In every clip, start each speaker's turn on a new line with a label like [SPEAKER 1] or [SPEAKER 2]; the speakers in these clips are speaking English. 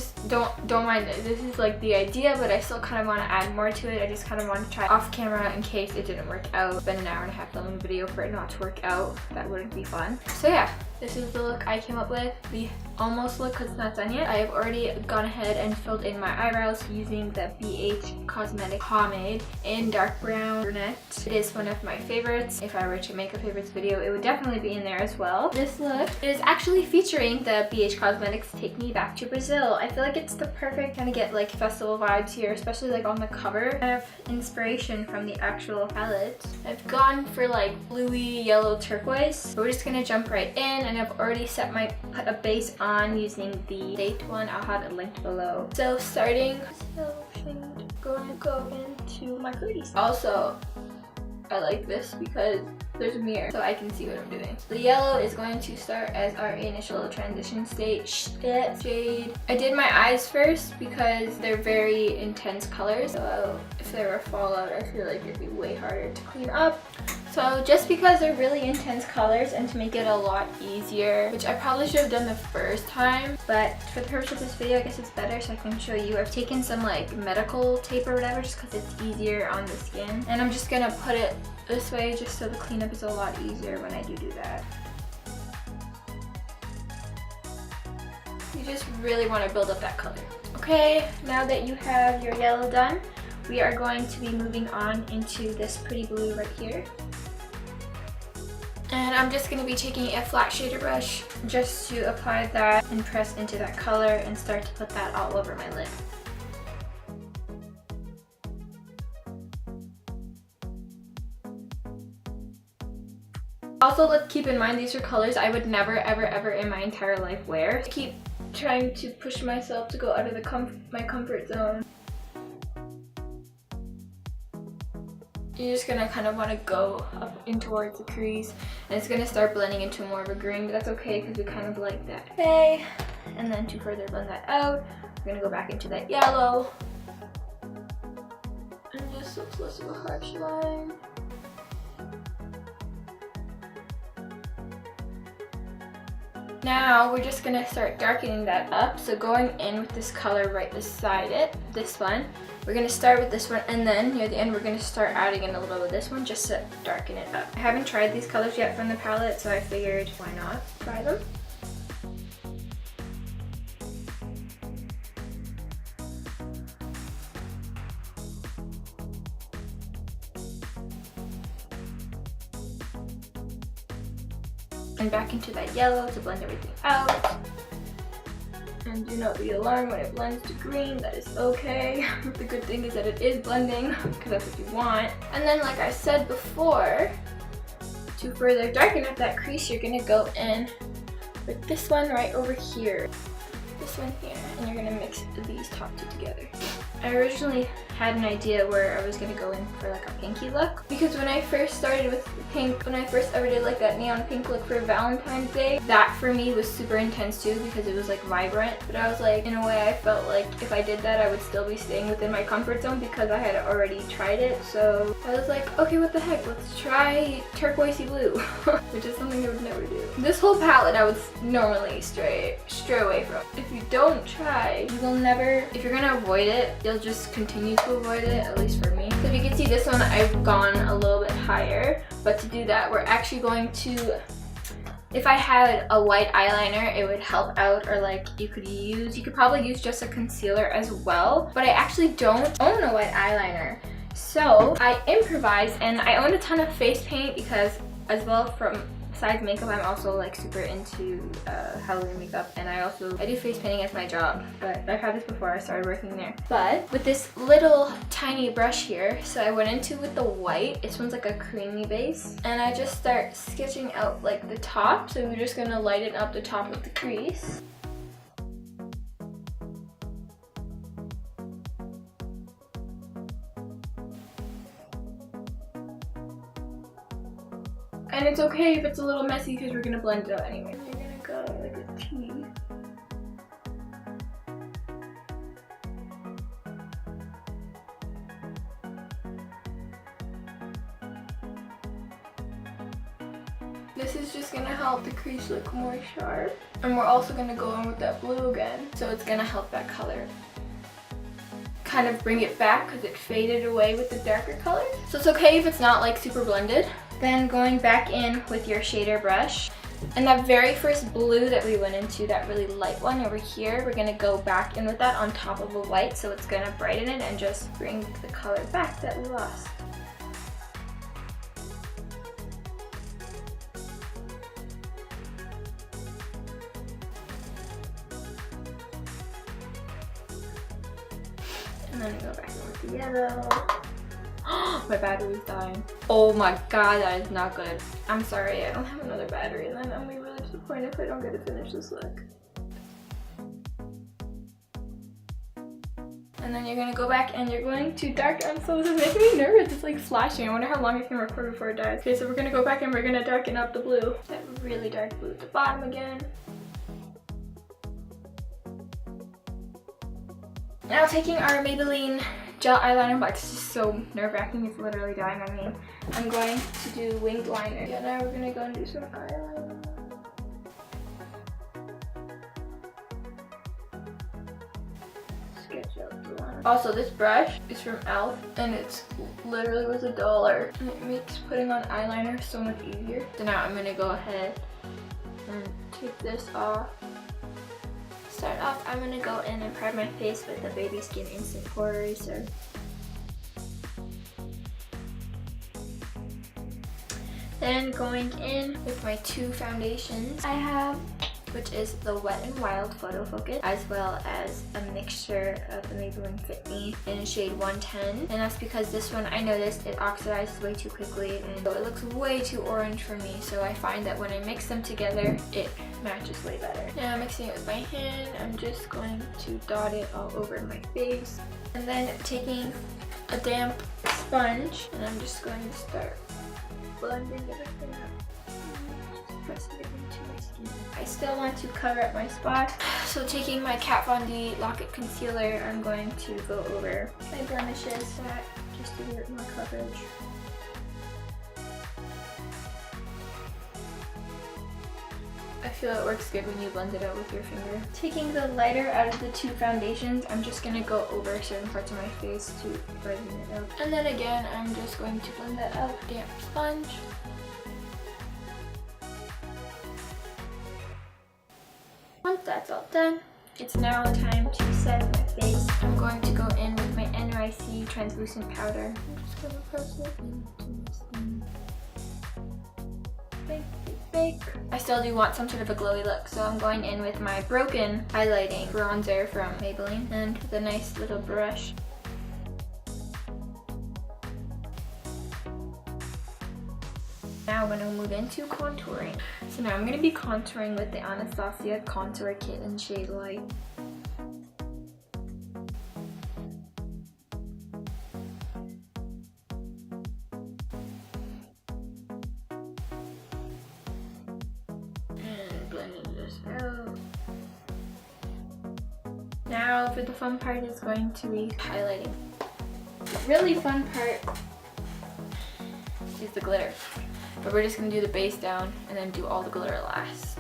[SPEAKER 1] just don't mind it. This is like the idea, but I still kind of want to add more to it. I just kind of want to try off camera in case it didn't work out. Spend an hour and a half filming a video for it not to work out. That wouldn't be fun. So yeah, this is the look I came up with. The almost look, because it's not done yet. I have already gone ahead and filled in my eyebrows using the BH Cosmetic pomade in dark brown brunette. It is one of my favorites. If I were to make a favorites video, it would definitely be in there as well. This look is actually featuring the BH Cosmetics Take Me Back to Brazil. I feel like it's the perfect kind of get like festival vibes here, especially like on the cover. I have inspiration from the actual palette. I've gone for like bluey yellow turquoise. So we're just gonna jump right in, and I've already put a base on using the date one. I'll have it linked below. So starting, going to go into my crease. Also, I like this because there's a mirror so I can see what I'm doing. The yellow is going to start as our initial transition shade. I did my eyes first because they're very intense colors, so if there were fallout, I feel like it'd be way harder to clean up. So just because they're really intense colors, and to make it a lot easier, which I probably should have done the first time, but for the purpose of this video, I guess it's better so I can show you. I've taken some like medical tape or whatever just because it's easier on the skin. And I'm just gonna put it this way just so the cleanup is a lot easier when I do that. You just really want to build up that color. Okay, now that you have your yellow done, we are going to be moving on into this pretty blue right here. And I'm just going to be taking a flat shader brush just to apply that and press into that color and start to put that all over my lid. Also, let's keep in mind these are colors I would never ever in my entire life wear. I keep trying to push myself to go out of my comfort zone. You're just gonna kind of want to go up in towards the crease, and it's gonna start blending into more of a green, but that's okay because we kind of like that. Okay, and then to further blend that out, we're gonna go back into that yellow, and just so it's less of a harsh line. Now we're just gonna start darkening that up. So going in with this color right beside it, this one, we're gonna start with this one, and then near the end we're gonna start adding in a little of this one just to darken it up. I haven't tried these colors yet from the palette, so I figured why not try them. And back into that yellow to blend everything out. And do not be alarmed when it blends to green, that is okay. The good thing is that it is blending, because that's what you want. And then like I said before, to further darken up that crease, you're gonna go in with this one right over here. This one here, and you're gonna mix these top two together. I originally had an idea where I was gonna go in for like a pinky look, because when I first started with pink, when I first ever did like that neon pink look for Valentine's Day, that for me was super intense too because it was like vibrant. But I was like, in a way I felt like if I did that I would still be staying within my comfort zone because I had already tried it. So I was like, okay, what the heck, let's try turquoisey blue, which is something I would never do. This whole palette I would normally stray away from. If you don't try, you will never, if you're gonna avoid it, you'll just continue to avoid it, at least for me. So if you can see this one, I've gone a little bit higher, but to do that, we're actually going to, if I had a white eyeliner, it would help out, or like you could probably use just a concealer as well, but I actually don't own a white eyeliner. So I improvised, and I own a ton of face paint because as well besides makeup, I'm also like super into Halloween makeup, and I do face painting as my job, but I've had this before I started working there. But with this little tiny brush here, so I went into with the white, this one's like a creamy base, and I just start sketching out like the top, so we're just gonna lighten up the top of the crease. And it's okay if it's a little messy because we're gonna blend it out anyway. You're gonna go like a T. This is just gonna help the crease look more sharp. And we're also gonna go in with that blue again. So it's gonna help that color kind of bring it back because it faded away with the darker color. So it's okay if it's not like super blended. Then going back in with your shader brush. And that very first blue that we went into, that really light one over here, we're gonna go back in with that on top of a white, so it's gonna brighten it and just bring the color back that we lost. And then go back in with the yellow. My battery's dying. Oh my god, that is not good. I'm sorry, I don't have another battery, and then I'm gonna be really disappointed if I don't get to finish this look. And then you're gonna go back and you're going to darken. So this is making me nervous. It's like flashing. I wonder how long I can record before it dies. Okay, so we're gonna go back and we're gonna darken up the blue. That really dark blue at the bottom again. Now taking our Maybelline gel eyeliner, but it's just so nerve-wracking, it's literally dying on me. I'm going to do winged liner. Yeah, now we're gonna go and do some eyeliner. Sketch out the line. Also, this brush is from e.l.f. and it's literally was $1. And it makes putting on eyeliner so much easier. So now I'm gonna go ahead and take this off. Start off, I'm gonna go in and prime my face with the Baby Skin Instant Pore Eraser. Then going in with my two foundations I have, which is the Wet n Wild Photo Focus, as well as a mixture of the Maybelline Fit Me in shade 110. And that's because this one, I noticed it oxidizes way too quickly and it looks way too orange for me. So I find that when I mix them together, it matches way better. Now mixing it with my hand, I'm just going to dot it all over my face. And then taking a damp sponge, and I'm just going to start blending everything out. Just pressing it into my skin. I still want to cover up my spot, so taking my Kat Von D Lock It Concealer, I'm going to go over my blemishes just to give it more coverage. I feel it works good when you blend it out with your finger. Taking the lighter out of the two foundations, I'm just going to go over certain parts of my face to brighten it up. And then again, I'm just going to blend that out with a damp sponge. Once that's all done, it's now time to set my face. I'm going to go in with my NYC translucent powder. I'm just going to press it into my skin. Bake. I still do want some sort of a glowy look, so I'm going in with my Broken highlighting bronzer from Maybelline and with a nice little brush. Now I'm going to move into contouring. So now I'm going to be contouring with the Anastasia Contour Kit in shade Light. Now for the fun part is going to be highlighting. The really fun part is the glitter. But we're just going to do the base down and then do all the glitter last.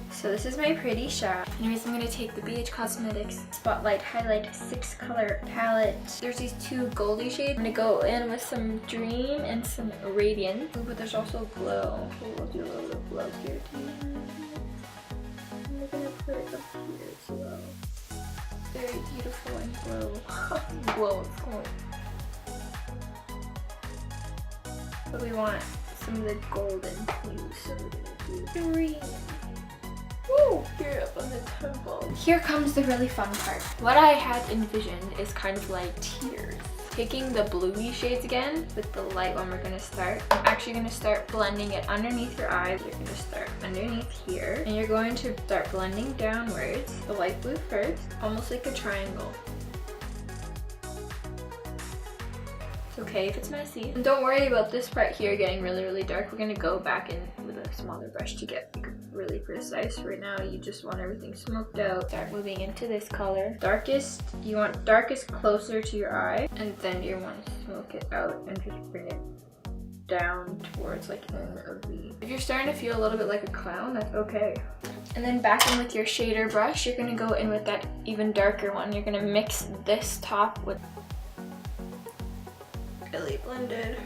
[SPEAKER 1] So this is my pretty shot. Anyways, I'm going to take the BH Cosmetics Spotlight Highlight 6 color palette. There's these two goldy shades. I'm going to go in with some Dream and some Radiant. Ooh, but there's also Glow. Okay, we'll do a little bit of glow here too. I'm going to put it up here as well. Very beautiful and glow. Glow, it's cool. But we want some of the golden hues, so we're gonna do green. Woo! Here up on the temple. Here comes the really fun part. What I had envisioned is kind of like tears. Taking the bluey shades again with the light one we're gonna start. I'm actually gonna start blending it underneath your eyes. You're gonna start underneath here. And you're going to start blending downwards. The light blue first, almost like a triangle. It's okay if it's messy. And don't worry about this part here getting really, really dark. We're gonna go back in with a smaller brush to get really precise. Right now, you just want everything smoked out. Start moving into this color. Darkest, you want darkest closer to your eye, and then you want to smoke it out and just bring it down towards like in a V. If you're starting to feel a little bit like a clown, that's okay. And then back in with your shader brush, you're gonna go in with that even darker one. You're gonna mix this top with really blended.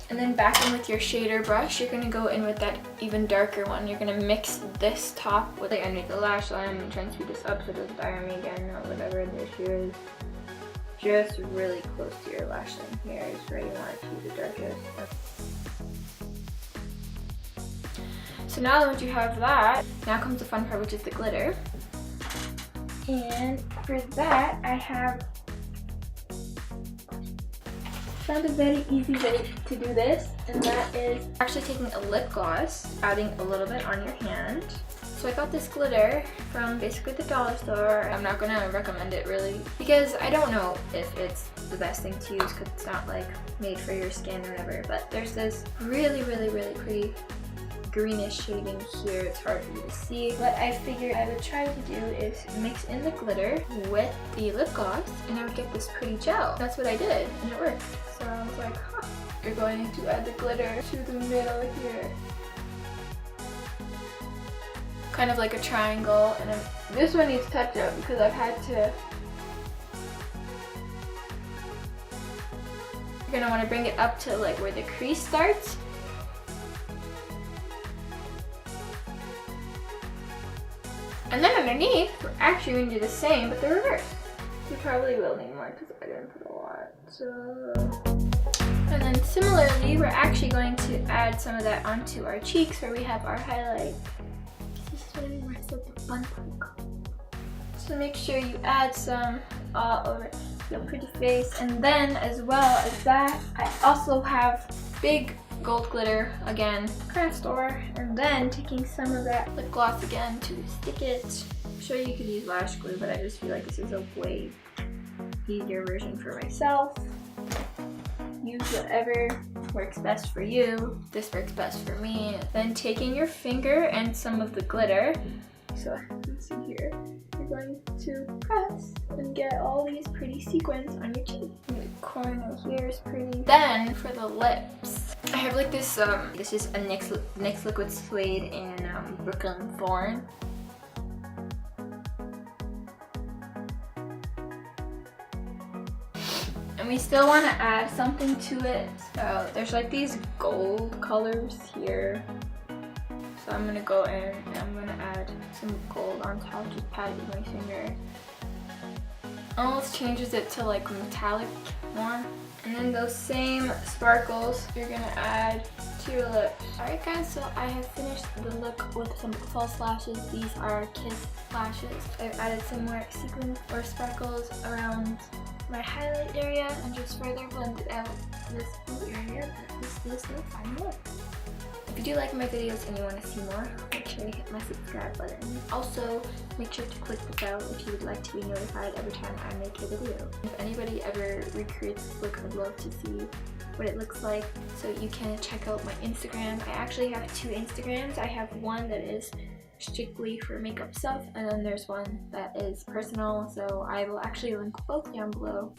[SPEAKER 1] And then back in with your shader brush, you're gonna go in with that even darker one. You're gonna mix this top with like underneath the lash line. I'm trying to speed this up so it doesn't tire me again or whatever the issue is. Just really close to your lash line here is where you want to keep the darkest. So now that you have that, now comes the fun part, which is the glitter. And for that, I have found a very easy way to do this, and that is actually taking a lip gloss, adding a little bit on your hand. So I got this glitter from basically the dollar store. I'm not gonna recommend it really because I don't know if it's the best thing to use because it's not like made for your skin or whatever, but there's this really pretty greenish shading here. It's hard for you to see. What I figured I would try to do is mix in the glitter with the lip gloss and I would get this pretty gel. That's what I did and it worked. So I was like, huh. You're going to add the glitter to the middle here. Kind of like a triangle, and then this one needs touch up because I've had to. You're gonna want to bring it up to like where the crease starts. And then underneath, we're actually going to do the same, but the reverse. You probably will need more because I didn't put a lot. So, and then similarly, we're actually going to add some of that onto our cheeks where we have our highlight. This is really where it's like the fun part. So make sure you add some all over your pretty face. And then as well as that, I also have big gold glitter again, craft store, and then taking some of that lip gloss again to stick it. I'm sure you could use lash glue, but I just feel like this is a way easier version for myself. Use whatever works best for you. This works best for me. Then taking your finger and some of the glitter, so you can see here, you're going to press and get all these pretty sequins on your cheek. The corner here is pretty. Then for the lips, I have like this, this is a NYX Liquid Suede in Brooklyn Thorn. And we still want to add something to it. So there's like these gold colors here. So I'm going to go in and I'm going to add some gold on top, just pat it with my finger. Almost changes it to like metallic more. And then those same sparkles you're going to add to your lips. Alright guys, so I have finished the look with some false lashes. These are Kiss lashes. I've added some more sequins or sparkles around my highlight area and just further blended out this blue area. This is the final look. If you do like my videos and you want to see more, make sure to hit my subscribe button. Also, make sure to click the bell if you would like to be notified every time I make a video. If anybody ever recreates this look, I'd love to see what it looks like. So you can check out my Instagram. I actually have 2 Instagrams. I have one that is strictly for makeup stuff, and then there's one that is personal. So I will actually link both down below.